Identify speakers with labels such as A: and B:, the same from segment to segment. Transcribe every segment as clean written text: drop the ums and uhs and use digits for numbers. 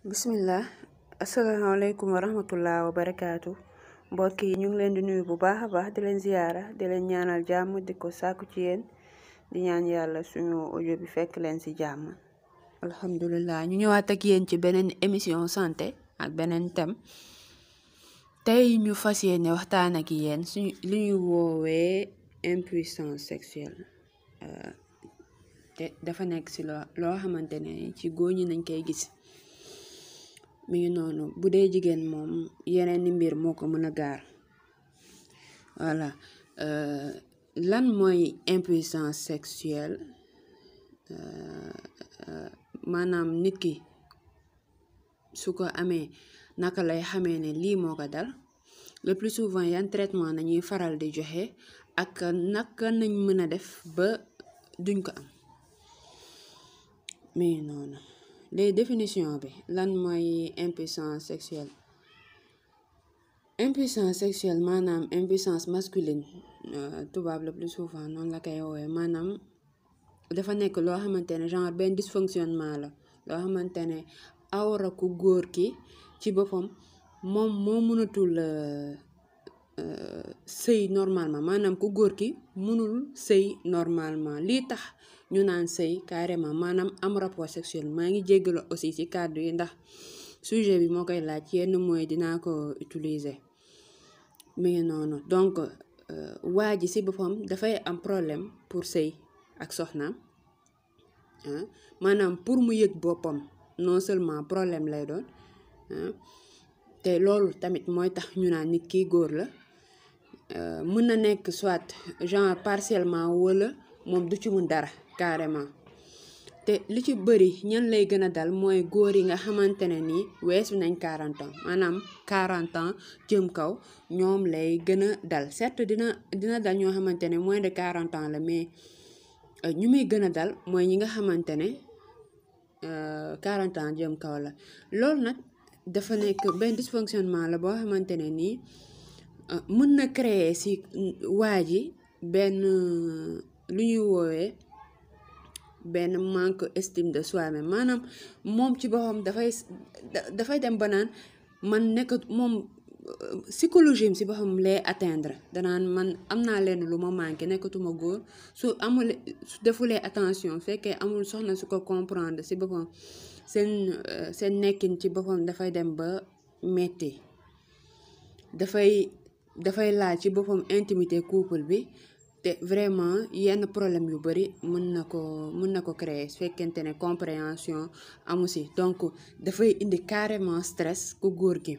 A: bismillah asalaamaaleykum wa rahmatullah wa barakaatu mbokk yi ñu ngi leen di nuyu bu baax a baax di leen ziyaara di leen ñaanal jàmm di ko sàkku ci yéen di ñaan yàlla suñu audio bi fekk leen ci jàmm. alhamdulilah ñu ñëwaat ak yéen ci beneen émission santé ak beneen thème tey ñu fas yéene waxtaan ak yéen suñu li ñuy woowee impuissance sexuelle te dafa nekk ci loo xamante ne ci góor ñi nañ koy gis. mi ngi noonu bu dee jigéen moom yeneen mbir moo ko mën a gaar voilà lan mooy impuissance sexuelle maanaam nit ki su ko amee naka lay xamee ne lii moo ko dal le plus souvent yan traitement nañuy faral di joxe ak naka nañ mën a def ba duñ ko am mi ngi noonu. les définitions bi lan mooy impuissance sexuelle maanaam impuissance masculine tubaab le plus souvent noonu la koy woowee maanaam dafa nekk loo xamante ne genre benn dysfonctionnement la loo xamante ne awra ku góor ki ci boppam moom moo mënatul sëy normalement maanaam ku góor ki mënul sëy normalement lii tax ñu naan sëy carrément maanaam am rapport sexuel maa ngi jéggalu aussi ci kàddu yi ndax sujet bi moo koy laaj yenn mooy dinaa ko utiliser mi ngi noonu donc waa ji ci boppam dafay am problème pour sëy ak soxnaam maanaam pour mu yëg boppam non seulement problème lay doon te loolu tamit mooy tax ñu naan nit ki góor la mën na nekk soit genre partiellement wala moom du ci mun dara carrément te li ci bëri ñan lay gën a dal mooy góor yi nga xamante ne nii weesu nañ 40 ans maanaam 40 ans jëm kaw ñoom lay gën a dal certes dina dal ñoo xamante ne moins de 40 ans la mais ñu muy gën a dal mooy ñi nga xamante ne 40 ans jëm kaw la loolu nag dafa nekk benn dysfonctionnement la boo xamante ne nii mën na créer ci waa ji benn lu ñuy woowee benn manque estime de soi-même maanaam moom ci boppam dafay dem ba naan man nekk moom psychologie am ci boppam lay atteindre danaan man am naa leen lu ma manqué nekkatuma góor su defulee attention fekkee amul soxna su ko comprendre ci boppam seen nekkin ci boppam dafay dem ba metti dafay laaj ci boppam intimité couple bi te vraiment yenn problème yu bari mën na ko créer su fekkente ne compréhension amu ci donc dafay indi carrément stress ku góor gi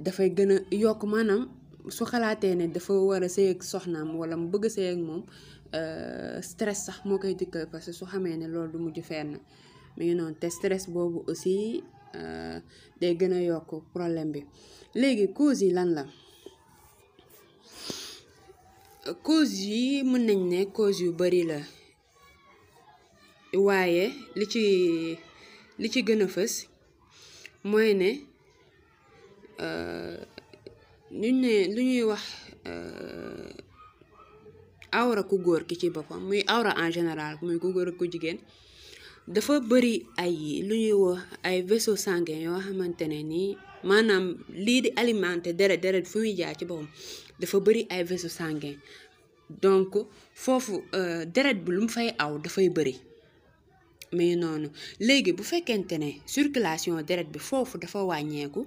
A: dafay gën a yokk maanaam su xalaatee ne dafa war a sëy ak soxnaam wala mu bëgg sëy ak moom stress sax moo koy dikkal parce que su xamee ne loolu du mujj fenn mi ngi noonu te stress boobu aussi day gën a yokk problème bi léegi cause yi lan la cause yi mën nañ ne cause yu bari la waaye li ci gën a fës mooy ne lu ñuy wax awra ku góor ki ci boppam muy awra en général muy ku góor ak ku jigéen dafa bari ay lu ñuy wax ay vaisseaux sanguins yoo xamante ne nii maanaam lii di alimenter deret fu muy jaar ci boppam dafa bari ay vaisseaux sanguins donc foofu deret bi lu mu fay aw dafay bari mais noonu léegi bu fekkente ne circulation deret bi foofu dafa wàññeeku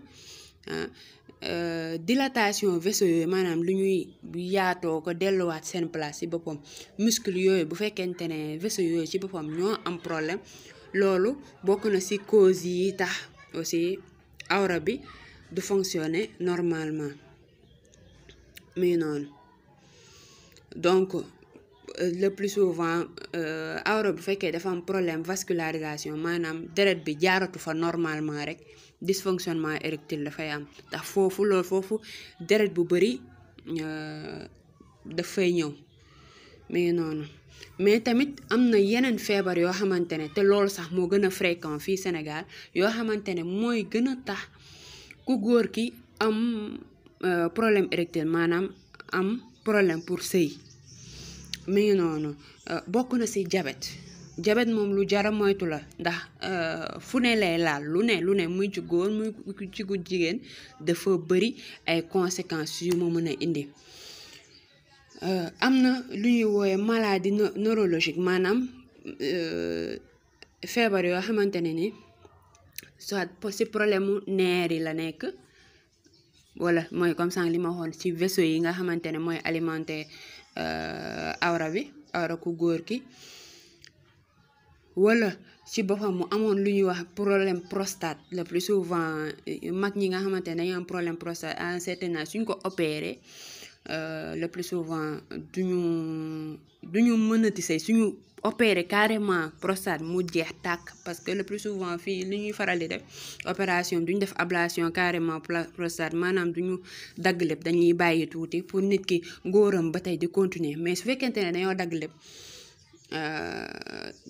A: dilatation vaisseaux yooyu maanaam lu ñuy yaatoo ko delluwaat seen place ci boppam muscle yooyu bu fekkente ne vaisseaux yooyu ci boppam ñoo am problème loolu bokk na ci cause yi tax aussi awra bi du fonctionner normalement mais noonu donc le plus souvent awra bu fekkee dafa am problème vascularisation maanaam deret bi jaaratu fa normalement rek dysfonctionnement érectile dafay am ndax foofu deret bu bari dafay ñëw mais noonu mais tamit am na yeneen feebar yoo xamante ne te loolu sax moo gën a fréquent fii Sénégal yoo xamante ne mooy gën a tax ku góor ki am problème érectile maanaam am problème pour sëy mi ngi noonu bokk na ci diabète jabet moom lu jara moytu la ndax fu ne lay laal lu ne muy ci góor muy ci ku jigéen dafa bëri ay conséquences yu mu mën a indi am na lu ñuy woowe maladie neurologique maanaam feebar yoo xamante ne ni soit ci problème mu neer yi la nekk wala mooy comme ça li ma waxoon ci vaisseau yi nga xamante ne mooy alimenter awra ku góor ki wala ci boppam mu amoon lu ñuy wax problème prostate le plus souvent mag ñi nga xamante ne dañu am problème prostate à un certain âge suñ ko opéré le plus souvent duñu mënati sëy suñu opéré carrément prostate mu jeex tàkk parce que le plus souvent fii li ñuy faral di def opération duñu def ablation carrément prostate maanaam duñu dagg lépp dañuy bàyyi tuuti pour nit ki ngóoram ba tey di continuer mais su fekkente ne dañoo dagg lépp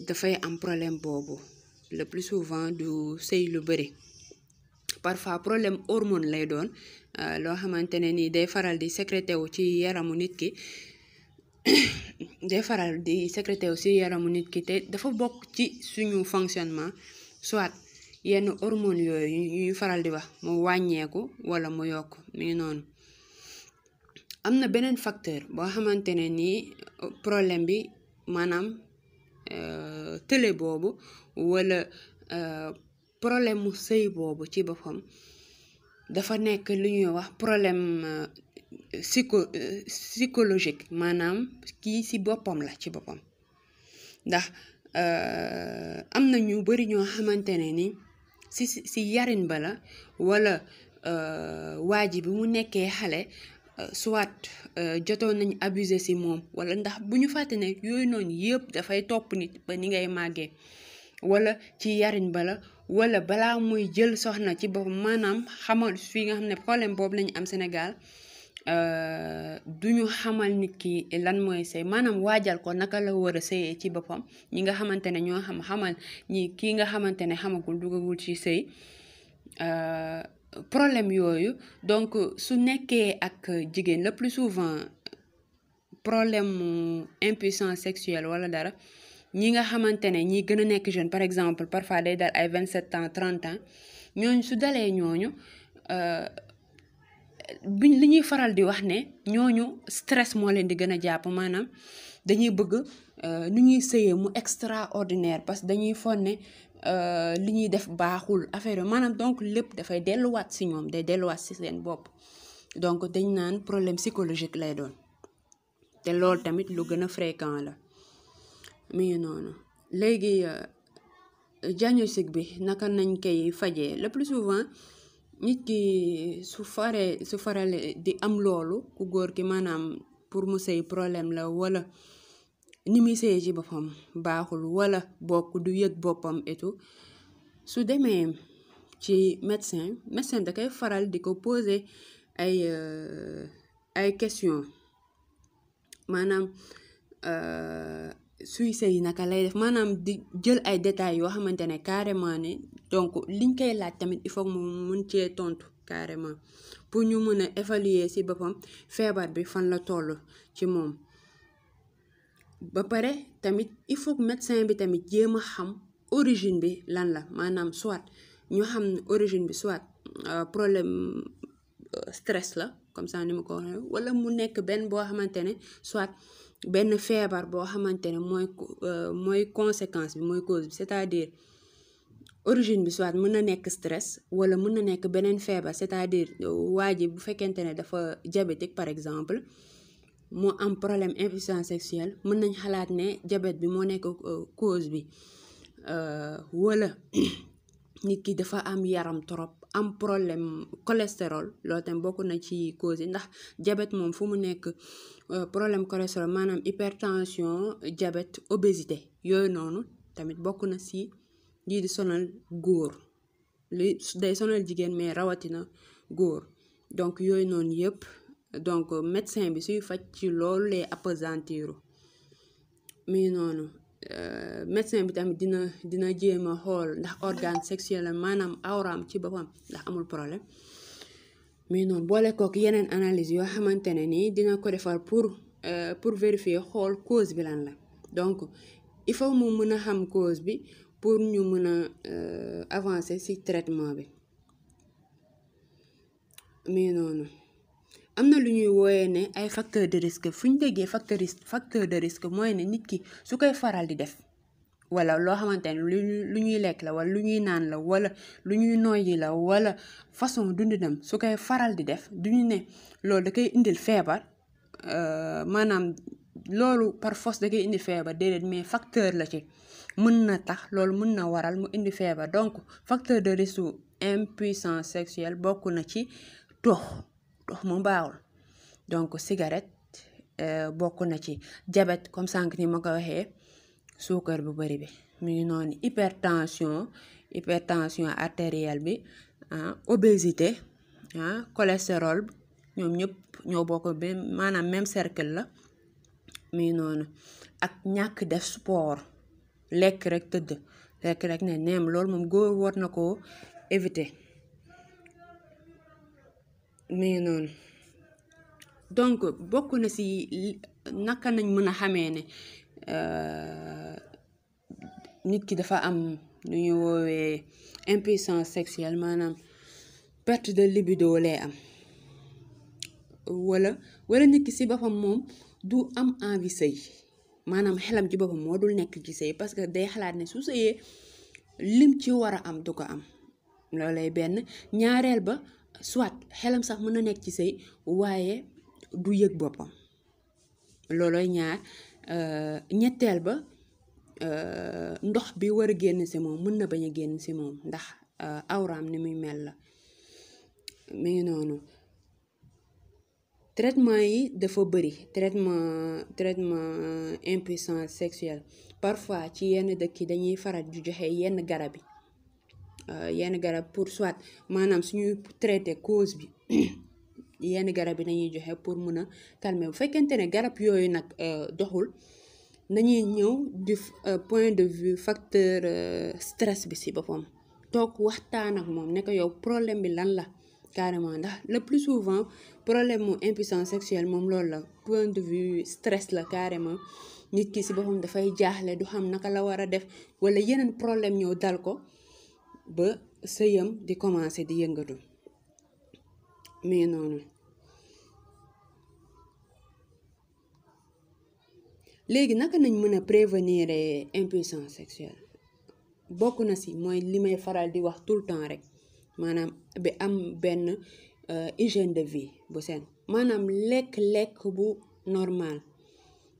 A: dafay am problème boobu le plus souvent du sëy lu bëri parfois problème hormone lay doon loo xamante ne ni day faral di sécrété wu ci yaramu nit ki te dafa bokk ci suñu fonctionnement soit yenn hormones yooyu ñuy faral di wax mu wàññeeku wala mu yokk mi ngi noonu am na beneen facteur boo xamante ne ni problème bi maanaam tële boobu wala problème mu sëy boobu ci boppam dafa nekk lu ñuy wax problème psychologique maanaam kii ci boppam la ci boppam ndax am na ñu bari ñoo xamante ne ni ci yarin ba la wala waa ji bi mu nekkee xale soit jotoon nañ abusé ci moom wala ndax bu ñu fàtte ne yooyu noonu yëpp dafay topp nit ba ni ngay màggee wala ci yarin bala wala balaa muy jël soxna ci boppam maanaam xamal fii nga xam ne problème boobu lañu am Sénégal duñu xamal nit ki lan mooy sëy maanaam waajal ko naka la war a sëyee ci boppam ñi nga xamante ne ñoo xamal ñi kii nga xamante ne xamagul dugagul ci sëy problème yooyu donc su nekkee ak jigéen le plus souvent problème impuissance sexuelle wala dara ñi nga xamante ne ñi gën a nekk jeune par exemple parfois day dal ay 27 ans 30 ans ñooñu su dalee ñooñu li ñuy faral di wax ne ñooñu stress moo leen di gën a jàpp maanaam dañuy bëgg nu ñuy sëyee mu extraordinaire parce que dañuy fonne li ñuy def baaxul affaire maanaam donc lépp dafay delluwaat ci ñoom day delluwaat ci seen bopp donc dañ naan problème psychologique lay doon te loolu tamit lu gën a fréquent la mi ngi noonu léegi diagnostic bi naka nañ koy fajee le plus souvent nit ki su farale di am loolu ku góor ki maanaam pour mu sëy problème la wala ni muy sëyee ci boppam baaxul wala bokk du yëg boppam et tout su demee ci médecin da koy faral di ko poser ay question maanaam suy sëy naka lay def maanaam di jël ay détails yoo xamante ne carrément ne donc liñ koy laaj tamit il faut mu mun cee tontu carrément pour ñu mën a évaluer ci boppam feebar bi fan la toll ci moom ba pare tamit il faut que médecin bi tamit jéem a xam origine bi lan la maanaam soit ñu xam ne origine bi soit problème stress la comme ça ni ma ko waxee wala mu nekk benn boo xamante ne soit benn feebar boo xamante ne mooy conséquence bi mooy cause bi c'est-à-dire origine bi soit mën na nekk stress wala mën na nekk beneen feebar c'est-à-dire waa ji bu fekkente ne dafa diabétique par exemple mu am problème impuissance sexuelle mën nañ xalaat ne diabète bi moo nekk cause bi wala nit ki dafa am yaram trop am problème cholestérol loolu tamit bokk na ci cause yi ndax diabète moom fu mu nekk problème cholestérol maanaam hypertension diabète obésité yooyu noonu tamit bokk na ci lii di sonal góor li day sonal jigéen mais rawatina góor donc yooyu noonu yëpp donc médecin bi suy faj ci loolu lay appesantiru mais noonu médecin bi tamit dina jéem a xool ndax organe sexuel la maanaam awraam ci boppam ndax amul problème mais noonu boole kook yeneen analyse yoo xamante ne nii dina ko defar pour vérifier xool cause bi lan la donc il faut mu mën a xam cause bi pour ñu mën a avancer ci traitement bi mais noonu am na lu ñuy wooyee ne ay facteur de risque fu ñu déggee facteur de risque mooy ne nit ki su koy faral di def wala loo xamante ne lu ñuy lekk la wala lu ñuy naan la wala lu ñuy noyyi la wala façon dundinam su koy faral di def duñu ne loolu da koy indil feebar maanaam loolu par force da koy indi feebar déedéet mais facteur la ci mën na tax loolu mën na waral mu indi feebar donc facteur de risque impuissance sexuelle bokk na ci tox mu baaxul donc cigarette bokk na ci diabète comme sànq ni ma ko waxee suukar bu bari bi mu ngi noonu hypertension artérielle bi obésité cholestérol ñoom ñëpp ñoo bokk maanaam même cercle la mi ngi noonu ak ñàkk def sport lekk rek ne neem loolu moom góor war na koo éviter mi ngi noonu donc bokk na ci naka nañ mën a xamee ne nit ki dafa am lu ñuy woowee impuissance sexuelle maanaam perte de libido lay am wala nit ki ci boppam moom du am envie sëy maanaam xelam ci boppam moo dul nekk ci sëy parce que day xalaat ne su sëyee lim ci war a am du ko am loolay benn ñaareel ba soit xelam sax mën na nekk ci sëy waaye du yëg boppam loolooy ñaar ñetteel ba ndox bi war a génn ci moom mën na bañ a génn ci moom ndax awraam ni muy mel la mi ngi noonu traitement yi dafa bëri traitement impuissance sexuelle parfois ci yenn dëkk yi dañuy faral di joxe yenn garab pour soit maanaam suñuy traiter cause bi yenn garab yi dañuy joxe pour mën a calmer bu fekkente ne garab yooyu nag doxul nañuy ñëw di point de vue facteur stress bi ci boppam toog waxtaan ak moom ne ko yow problème bi lan la carrément ndax le plus souvent problème mu impuissance sexuelle moom loolu la point de vue stress la carrément nit ki ci boppam dafay jaaxle du xam naka la war a def wala yeneen problème ñëw dal ko ba sëyam di commencer di yëngatu mais noonu léegi naka nañ mën a prévenir impuissance sexuelle bokk na ci mooy li may faral di wax tout le temps rek maanaam bi am benn hygiène de vie bu seen maanaam lekk bu normal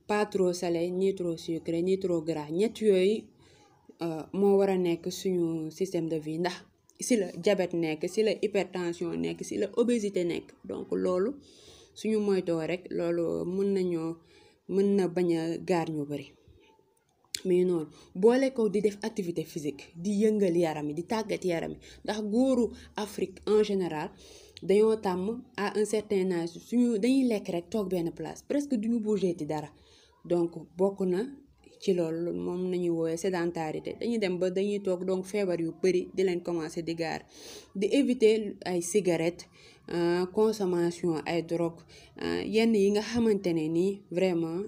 A: pas trop salé ni trop sucré ni trop gras ñett yooyu moo war a nekk suñu système de vie ndax ci la diabète nekk ci la hypertension nekk ci la obésité nekk donc loolu suñu moytoo rek loolu mën na bañ a gaar ñu bari mais noonu boole ko di def activité physique di yëngal yaram yi di tàggat yaram yi ndax góoru Afrique en général dañoo tàmm à un certain âge dañuy lekk rek toog benn place presque duñu bouger ci dara donc bokk na ci loolu moom nañuy woowee sédentarité dañuy dem ba dañuy toog donc feebar yu bari di leen commencer di gaar di éviter ay cigarettes consommation ay drogue yenn yi nga xamante ne nii vraiment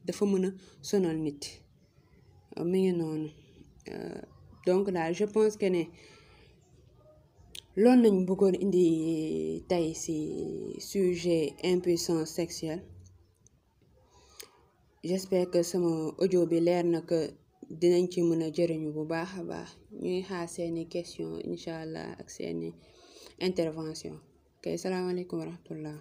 A: dafa mën a sonal nit mi ngi noonu donc daal je pense que ne loolu nañ bëggoon indi tey ci sujet impuissance sexuelle j'espère que sama audio bi leer na que dinañ ci mën a jëriñu bu baax a baax ñuy xaar seeni question incha allah ak seeni intervention kay salaamaaleykum wa rahmatullah